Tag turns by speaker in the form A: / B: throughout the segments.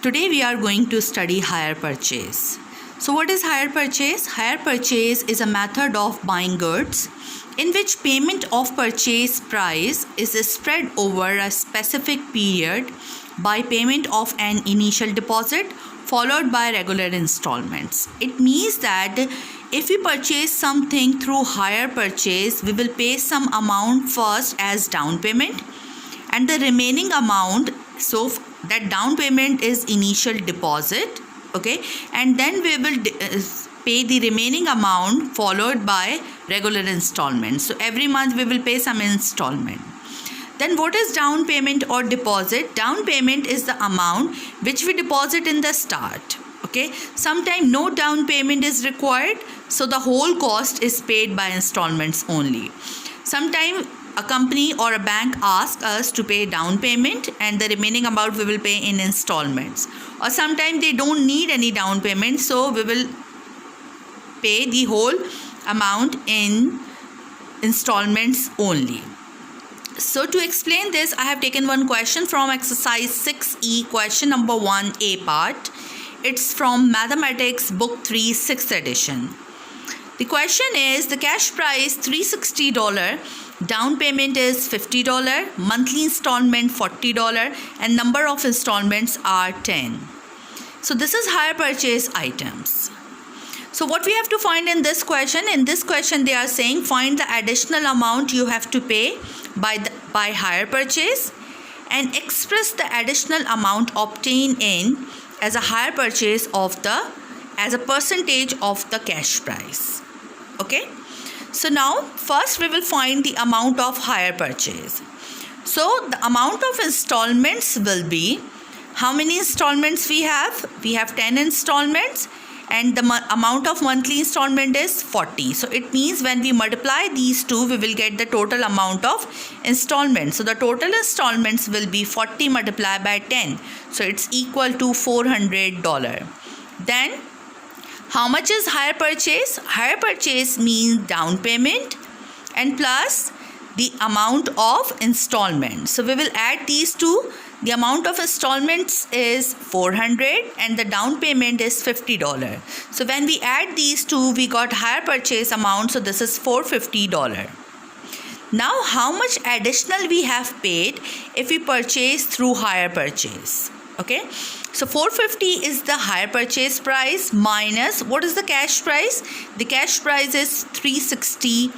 A: Today we are going to study hire purchase. So what is hire purchase? Hire purchase is a method of buying goods in which payment of purchase price is spread over a specific period by payment of an initial deposit followed by regular installments. It means that if we purchase something through hire purchase, we will pay some amount first as down payment, and the remaining amount, so that down payment is initial deposit, okay, and then we will pay the remaining amount followed by regular installments. So every month we will pay some installment. Then what is down payment or deposit? Down payment is the amount which we deposit in the start, okay. Sometimes no down payment is required, so the whole cost is paid by installments only. Sometimes a company or a bank asks us to pay down payment and the remaining amount we will pay in installments. Or sometimes they don't need any down payment, so we will pay the whole amount in installments only. So to explain this, I have taken one question from exercise 6E, question number 1A part. It's from Mathematics book 3, 6th edition. The question is, the cash price $360, down payment is $50, monthly installment $40, and number of installments are 10. So this is hire purchase items. So what we have to find in this question? In this question they are saying find the additional amount you have to pay by hire purchase and express the additional amount obtained in as a hire purchase as a percentage of the cash price. Okay, so now first we will find the amount of hire purchase. So the amount of installments will be, how many installments we have? We have 10 installments and the amount of monthly installment is 40. So it means when we multiply these two, we will get the total amount of installments. So the total installments will be 40 multiplied by 10. So it's equal to $400. Then how much is hire purchase? Hire purchase means down payment and plus the amount of installment. So we will add these two. The amount of installments is $400 and the down payment is $50. So when we add these two, we got hire purchase amount. So this is $450. Now how much additional we have paid if we purchase through hire purchase? Okay, so $450 is the hire purchase price minus what is the cash price? The cash price is $360.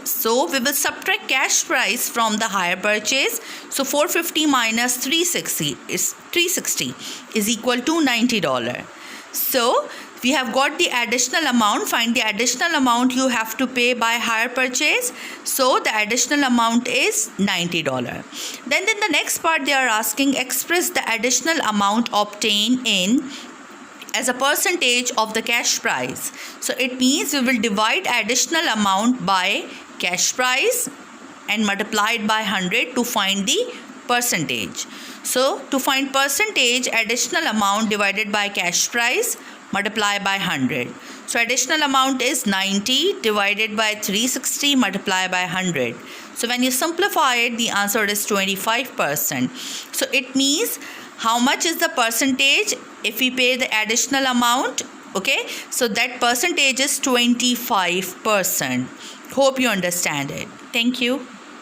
A: So we will subtract cash price from the hire purchase. So $450 minus $360 is equal to $90. So we have got the additional amount. Find the additional amount you have to pay by hire purchase. So the additional amount is $90. Then in the next part they are asking express the additional amount obtained in as a percentage of the cash price. So it means we will divide additional amount by cash price and multiply it by 100 to find the percentage. So to find percentage, additional amount divided by cash price multiply by 100. So additional amount is 90 divided by 360 multiply by 100. So when you simplify it, the answer is 25%. So it means how much is the percentage if we pay the additional amount? Okay, so that percentage is 25%. Hope you understand it. Thank you.